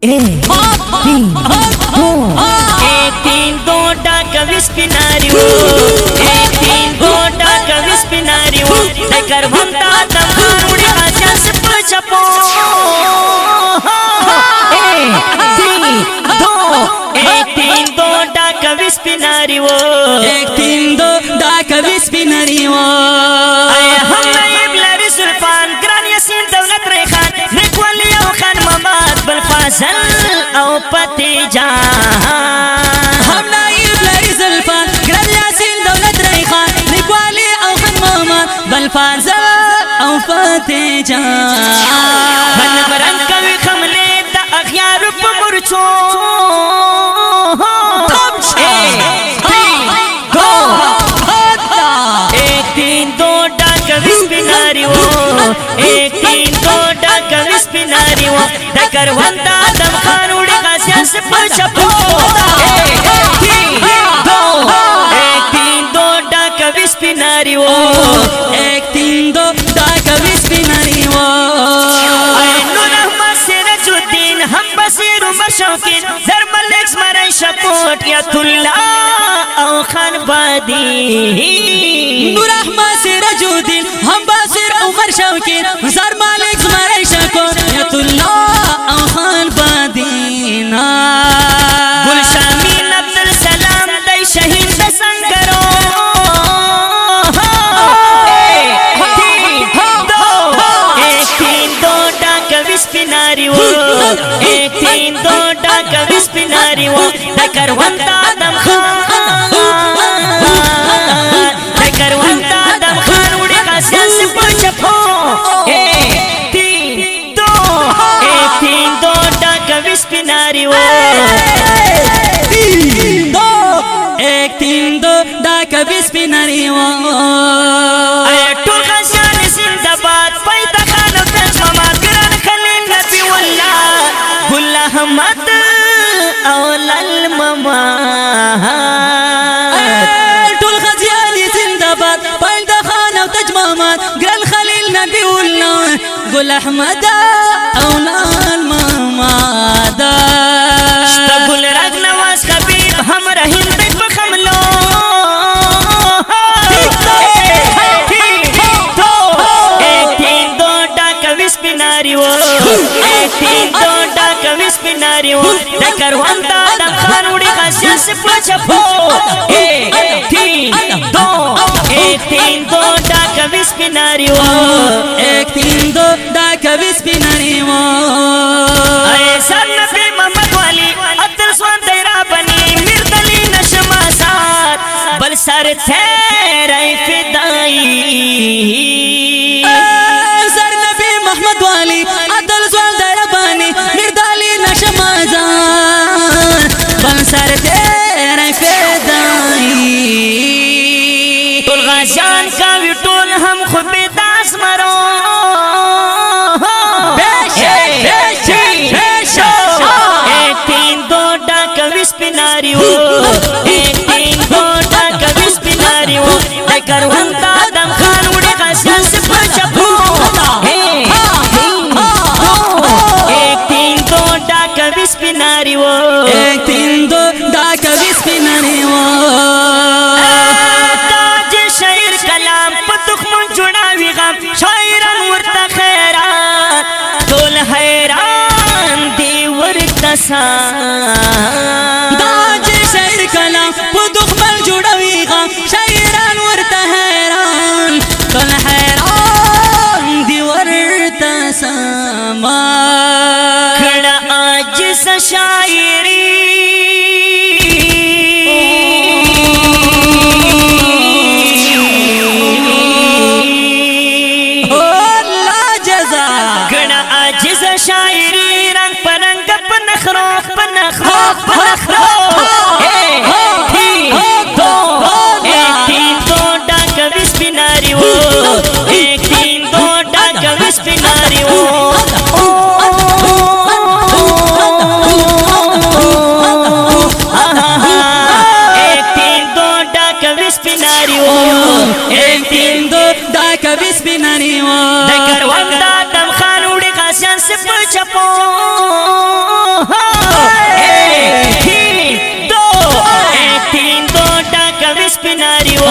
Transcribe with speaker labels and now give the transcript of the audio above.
Speaker 1: एक तीन दो टाका विस्पिनारी वो एक तीन दो टाका विस्पिनारी वो लेकर बनता तब उड़ी आशा से पछपो एक तीन दो टाका विस्पिनारी वो
Speaker 2: एक तीन दो टाका विस्पिनारी वो
Speaker 1: हम नाइब लारी सुल्तान ग्रान यासीन दौलत रेखान निकवाली औ खान ममाद बलफाजल औ पति जान
Speaker 2: हम नाइब लारी सुल्तान ग्रान यासीन दौलत रेखान निकवाली औ खान ममाद बलफाजल औ पति जान
Speaker 1: बनमरन कवि खमले द अखियार पमुरचो एक तीन दो टाका विस्पिनारी वो डकर वंदा दम खान उड़ी गासिया से पछपो एक तीन दो टाका विस्पिनारी वो
Speaker 2: एक तीन दो टाका विस्पिनारी वो
Speaker 1: नूर अहमद सिराजुद्दीन हम बसीर उमर शौकीन जरमल एक्स मरई शकोट या तुल्ला औ खान बादी
Speaker 2: नूर अहमद सिराजुद्दीन हम बसीर उमर शौकीन जरमल एक्स मरई शकोट या तुल्ला औ खान बादीना
Speaker 1: गुलशामीन अब्दुल सलाम दई शहीद संगरो एक तीन दो टाका विस्पिनारी वो एक तीन दो टाका विस्पिनारी वो डकर वंदा दम खान डकर वंदा दम खान उड़े गासिया से पछपो एक तीन दो टाका विस्पिनारी वो
Speaker 2: एक तीन दो टाका विस्पिनारी वो
Speaker 1: टूल खान जिंदाबाद पैदा खान मामा ग्रान खलील नबी वल्ला गुल अहमद औलल मामा
Speaker 2: टूल खान जिंदाबाद पैदा खान मामा ग्रान खलील नबी वल्ला गुल अहमद औलल मामा
Speaker 1: गुल राग नवाज खबीब हम रहीम तक बखमलो एक तीन दो टाका विस्पिनारी वो एक तीन दो टाका विस्पिनारी वो डकर वंदा दम खान उड़ी गासिया से पछपो एक तीन दो टाका विस्पिनारी वो
Speaker 2: एक तीन दो टाका विस्पिनारी वो
Speaker 1: सर नबी मोहम्मद वाली अब्दुल स्वान तेरा बनी मिर्दली नशमा साथ बल सर तेरे फिदाई
Speaker 2: सर नबी मोहम्मद वाली अब्दुल स्वान तेरा बनी मिर्दली नशमा साथ बल सर तेरे फिदाई
Speaker 1: टोल गाजान का भी टोल हम खुद बेदास मरो विस्पिनारी वो एक तीन दो टाका विस्पिनारी वो लेकर वंदा दम खान उड़े गासिया से पछपो एक तीन दो टाका विस्पिनारी वो
Speaker 2: एक तीन दो टाका विस्पिनारी वो
Speaker 1: ताज शायर कलाम पतुख मन जुड़ावी गम शायरन वर्ता खैरात तोल हैरान दी वर्ता सा
Speaker 2: शायर कलाम पुदुख मल जुड़वी गम शायरान वर्ता हैरान कल हैरान दिवरता समा
Speaker 1: खड़ा आज सा शायरी खड़ा आज सा शायरी रंग परंग पनखरो पनखरो पनखरो एक तीन दो टाका विस्पिनारी वो एक तीन दो टाका विस्पिनारी वो एक तीन दो टाका विस्पिनारी वो
Speaker 2: एक तीन दो टाका विस्पिनारी वो
Speaker 1: डकर वंदा दम खान उड़ी गासिया से पछपो وسپناری و